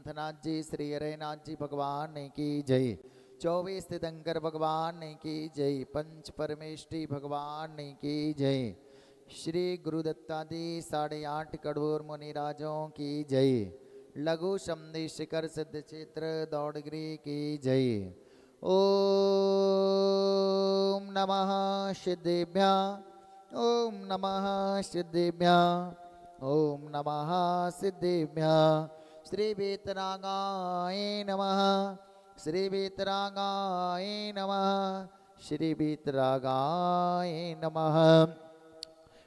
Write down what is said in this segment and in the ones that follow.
पंथनाथ जी, श्री हरिनाथ जी भगवान की जय। 24 तीर्थंकर भगवान की जय। पंच परमेष्टि भगवान की जय। श्री गुरुदत्तादि 8.5 करोड़ मुनिराजों की जय। लघु समधि शिखर सिद्ध क्षेत्र दौड़गिरी की जय। ओम नमः सिद्धेभ्यः। ओम नमः सिद्धेभ्यः। ओम नमः सिद्धेभ्यः। श्री वीतरागाय नमः। श्री वीतरागाय नमः। श्री वीतरागाय नमः।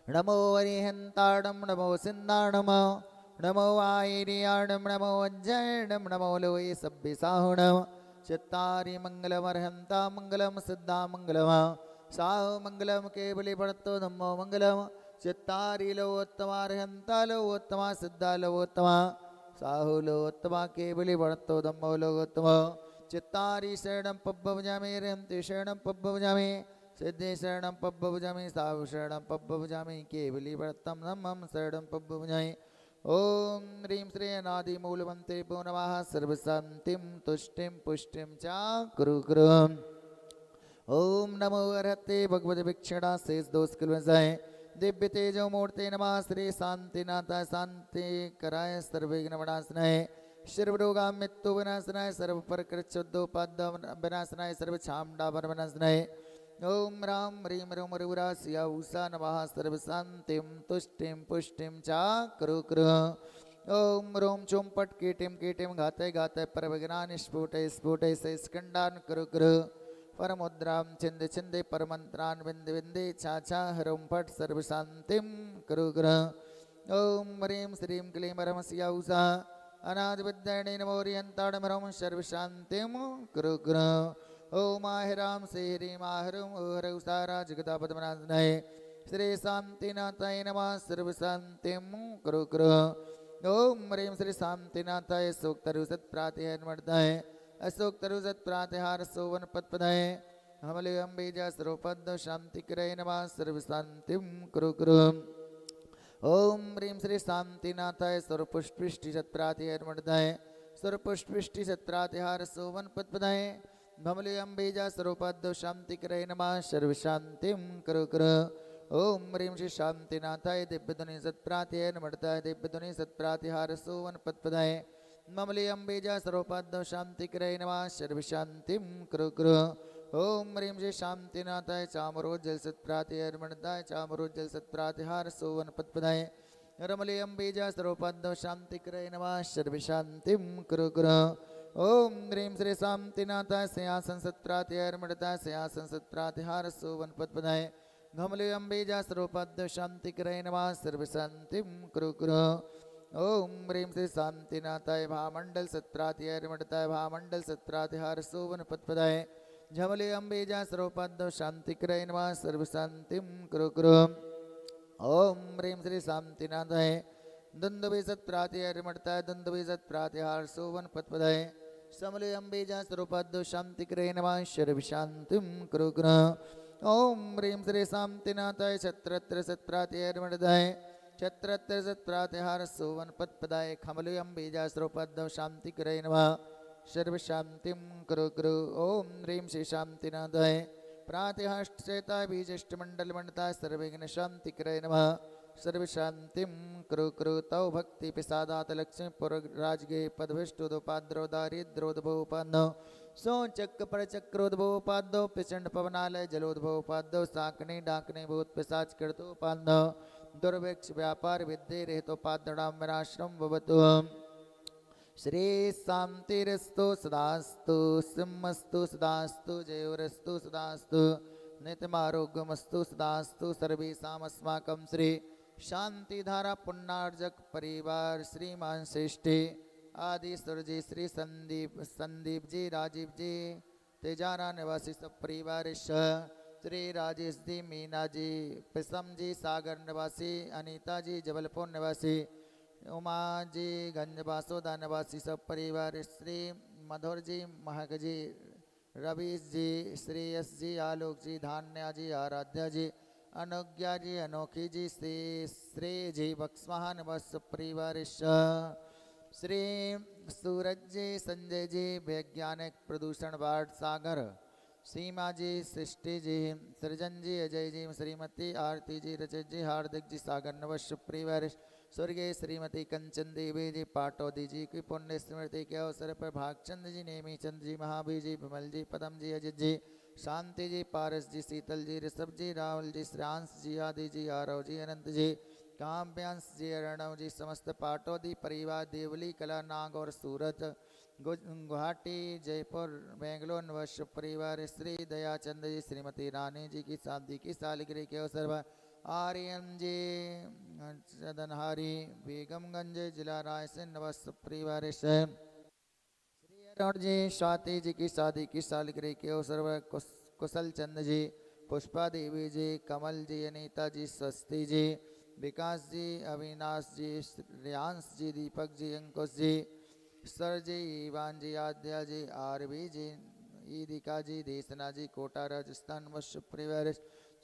नमो अरिहंताणं नमो सिंहाणं नमो आयर्याणं नमो अज्जयणं नमो लोये सभ्यसाहुणं चित्तारि मंगलमर्हंता मंगलम सिद्धा मंगलम साहु मंगलम केवली पड़तो नमो मंगलम चित्तारि लोत्तमा अर्हंता लोत्तमा सिद्धा लोत्तमा साहु लोत्तमा केवली पड़तो नमो लोत्तमा चित्तारि शरणं पब्बवजामि रहंति शरणं पब्बवजामि सिद्धि शरणं पब्बवजामि साहु शरणं पब्बवजामि केवली पड़तम नमः शरणं पब्बवजामि। ओम ह्रीं श्री अनादिमूलमन्त्रे भो नमः सर्वशान्तिं तुष्टिं पुष्टिं च कुरु कुरु। ओम नमो अर्हते भगवते भिक्षणा शेष दोष कुलवंशाय दिव्य तेजो मूर्ते नमः श्री शांतिनाथाय शांति कराय सर्वविघ्न विनाशनाय सर्वरोगा मृत्यु विनाशनाय सर्व प्रकृत्योपाद विनाशनाय सर्व छामडावर विनाशनाय। ओम राम ह्रीं रूम रुरा सिया उषा नमः सर्वशान्तिं तुष्टिं पुष्टिं च कुरु कुरु। ओम रोम चोम पट कीटिम घाते घाते परविघ्नानि स्फुटे स्फुटे से स्कंडान कुरु कुरु। परमुद्रां छिंदे छिंदे परमंत्रान् विंदे विंदे छाछा हरुं फट सर्वशान्तिं कुरु कुरु। ओम ह्रीं श्रीं क्लीं परमस्या उषा अनाद विद्याणे नमोरियंताणमरं सर्वशान्तिं कुरु कुरु। ओम आहिराम से ह्रीं आहरुं हर उषारा जगदापदमनाशनाय श्री शांतिनाथाय नमः सर्वशान्तिं कुरु कुरु। ओम ह्रीं श्री शांतिनाथाय सूक्तरुसत प्रातिहर्मर्दाय अशोक्तरुसत प्रातिहार सोवन पद्पदाय हमले अम्बीजा सर्वपद शांतिकराय नमः सर्वशान्तिं कुरु कुरु। ओम ह्रीं श्री शांतिनाथाय सर्वपुष्पिष्टि सत्प्रातिहर्मर्दाय सर्वपुष्पिष्टि सत्प्रातिहार सोवन पद्पदाय भमले अम्बीजा सर्वपद शांतिकराय नमः सर्वशान्तिं कुरु कुरु। ओम ह्रीं श्री शांतिनाथाय दिव्यध्वनि सत्प्रातिहर्मर्दाय दिव्यध्वनि सत्प्रातिहार सोवन पद्पदाय ममले अम्बीजा सर्वपद शांतिकराय नमः सर्वशान्तिं कुरु कुरु। ओम ह्रीं श्री शांतिनाथाय चामरोज्जल सत्प्रातिहर्मर्दाय चामरोज्जल सत्प्रातिहार सोवन पद्पदाय रमले अम्बीजा सर्वपद शांतिकराय नमः सर्वशान्तिं कुरु कुरु। ओम ह्रीं श्री शांतिनाथाय सिंहासन सत्प्रातिहर्मर्दाय सिंहासन सत्प्रातिहार सोवन पद्पदाय घमले अम्बीजा सर्वपद शांतिकराय नमः सर्वशान्तिं कुरु कुरु। ओम ह्रीं श्री शांतिनाथाय भामंडल सत्प्रातिहर्मर्दाय भामंडल सत्प्रातिहार सोवन पद्पदाय झमले अम्बीजा सर्वपद शांतिकराय नमः सर्वशान्तिं कुरु कुरु। ओम ह्रीं श्री शांतिनाथाय दुंदुभि सत्प्रातिहर्मर्दाय दुंदुभि सत्प्रातिहार सोवन पद्पदाय समले अम्बीजा सर्वपद शांतिकराय नमः सर्वशान्तिं कुरु कुरु। ओम ह्रीं श्री शांतिनाथाय छत्रत्र सत्प्रातिहर्मर्दाय छत्रत्र सत्प्रातिहार सोवन पद्पदाय खमले अम्बीजा सर्वपद शांतिकराय नमः सर्वशान्तिं कुरु कुरु। ओम ह्रीं श्री शांतिनाथाय प्रातिहाष्टचेता बीजष्टमंडलमंडताय सर्वविघ्न शांतिकराय नमः सर्वशान्तिं कुरु कुरु। तौ भक्ति प्रसादात लक्ष्मीपुर राजगे पदभिष्टुदोपाद्रो दारिद्रोद्भवोपादो सो चक्र पर चक्रोद्भवोपादो प्रचंड पवनालय जलोद्भवोपादो साकने डाकने भूत पिशाच कृतोपादो दुर्भिक्ष व्यापार विद्ये रहितोपादडां विनाश्रम भवतु। श्री शांतिरस्तु सदास्तु सिंहस्तु सदास्तु जयोरस्तु सदास्तु नित्यमारोग्यमस्तु सदास्तु सर्वेषामस्माकं श्री शांतिधारा पुण्यार्जक परिवार श्रीमान श्रेष्ठी आदि सुरजी श्री संदीप जी राजीव जी तेजारा निवासी सब परिवार श्री राजेश जी मीना जी पिसम जी सागर निवासी अनीता जी जबलपुर निवासी उमा जी गंज बासोदा निवासी सब परिवार श्री मधुर जी महक जी रवीश जी श्रेयस जी आलोक जी धान्या जी आराध्या जी अनुज्ञा जी अनोखी जी श्री श्रेय जी बक्समहा निवास सब परिवार श्री सूरज जी, संजय जी, वैज्ञानिक प्रदूषण वार्ड सागर, सीमा जी, सृष्टि जी, सृजन जी, अजय जी, श्रीमती आरती जी, रजत जी, हार्दिक जी, सागर नव सुप्री वरिष्ठ स्वर्गीय श्रीमती कंचन देवी जी पाटौदी जी की पुण्य स्मृति के अवसर पर भागचंद जी, नेमी चंद जी, महावीर जी, विमल जी, पदम जी, अजित जी, शांति जी, पारस जी, शीतल जी, ऋषभ जी, राहुल जी, श्रेयांश जी, आदि जी, आरव जी, अनंत जी, काव्यांश जी, अर्णव जी, समस्त पाटौदी परिवार, देवली कला, नाग और सूरत, गुवाहाटी, जयपुर, बेंगलोर नवश परिवार, श्री दयाचंद जी, श्रीमती रानी जी की शादी की सालगिरह के अवसर पर आर्यन जी, सदनहारी, बेगमगंज, जिला रायसेन नवश परिवार से अरुण जी, स्वाति जी की शादी की सालगिरह के अवसर पर कुशल चंद जी, पुष्पा देवी जी, कमल जी, अनीता जी, स्वस्ति जी, विकास जी, अविनाश जी, रियांश जी, दीपक जी, अंकुश जी, सर जी, ईवान जी, आद्या जी, आरवी जी, ईदिका जी, देसना जी, कोटा राजस्थान वश परिवार,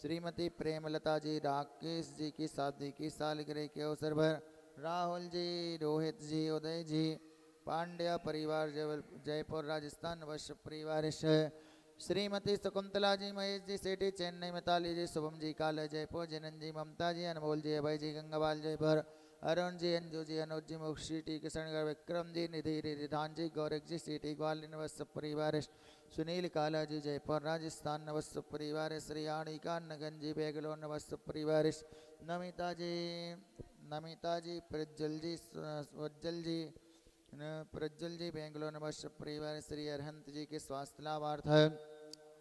श्रीमती प्रेमलता जी, राकेश जी की शादी की सालगिरह के अवसर पर राहुल जी, रोहित जी, उदय जी, पांड्या परिवार जयपुर राजस्थान वश परिवार से श्रीमती शकुंतला जी, महेश जी, सेठी चेन्नई, मिताली जी, शुभम जी, काला जयपुर, जनन जी, ममता जी, अनमोल जी, अभय जी, गंगाबाल जयपुर, अरुण जी, अंजू जी, अनुज जी, मुक्षी टी, किशनगढ़, विक्रम जी, निधि रिधान जी, गौरव जी, सिटी ग्वालियर नवस परिवार, सुनील काला जी, जयपुर राजस्थान नवस परिवार, श्रीयाणी कान्नगंज जी, बेंगलोर नवस परिवार, नमिता जी, प्रज्वल जी, उज्जवल जी, प्रज्वल जी, बेंगलोर नवश परिवार, श्री अरहंत जी के स्वास्थ्य लाभार्थ,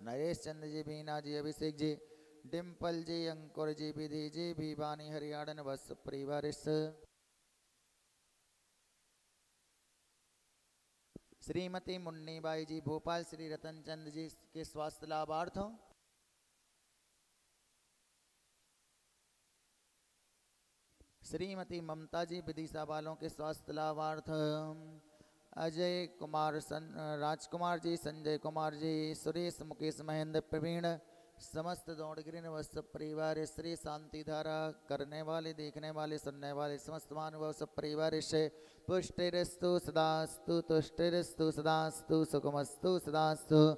नरेश चंद्र जी, बीना जी, अभिषेक जी, डिम्पल जी, अंकुर जी, विधि जी, भिवानी हरियाणा नवश परिवार, श्रीमती मुन्नीबाई जी, भोपाल, श्री रतन चंद जी के स्वास्थ्य लाभार्थों, श्रीमती ममता जी, विदिशा वालों के स्वास्थ्य लाभार्थ, अजय कुमार, राजकुमार जी, संजय कुमार जी, सुरेश, मुकेश, महेंद्र, प्रवीण, समस्त दौड़गिरी वस्त परिवार, श्री शांति धारा करने वाले, देखने वाले, सुनने वाले समस्त मानव सब परिवार से पुष्टिरस्तु सदास्तु, तुष्टिरस्तु सदास्तु, सुखमस्तु सदास्तु,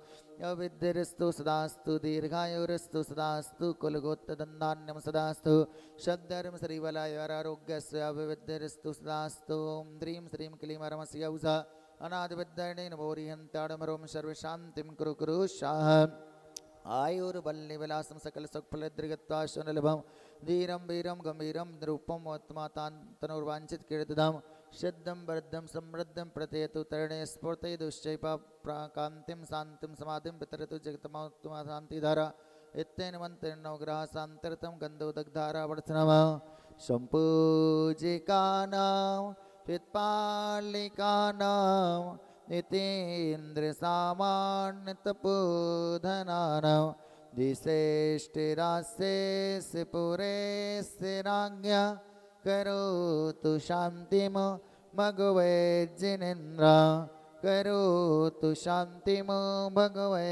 अविद्यरस्तु सदास्तु, दीर्घायुरस्तु सदास्तु, कुलगोत्तदन्धान्यम सदास्तु, शब्दर्म श्रीवलयारोग्यस्य अविद्यरस्तु सदास्तु, द्रीं श्रीं क्लीमरमस्य उषा अनादिविद्यर्णेन भोरिहन्ताडमरों सर्वशान्तिं कुरु कुरु शाह, आयुर्बल्लिविलासं सकल सुखफलद्रिगत्वाशनलभं, धीरं वीरं गंभीरं निरूपं तनुर्वाञ्छित कीर्तिदं, सिद्धं वृद्धं समृद्धं प्रतयतु तरणे स्फूर्ते दुश्चैपा कान्तिं शान्तिं समाधिं वितरतु जगतमोत्तमा शान्तिधारा, इत्येन मन्त्रेणोग्रह शान्तर्तं गन्धोदग्धारावर्तनमः, सम्पूजिकानां चित्पालिकानां नितेन्द्रसामान्यतपोधनानां द्विश्रेष्ठिराशेष पुरे राज्ञा करोतु शान्तिं भगवै जिनेन्द्र, करोतु शान्तिं भगवै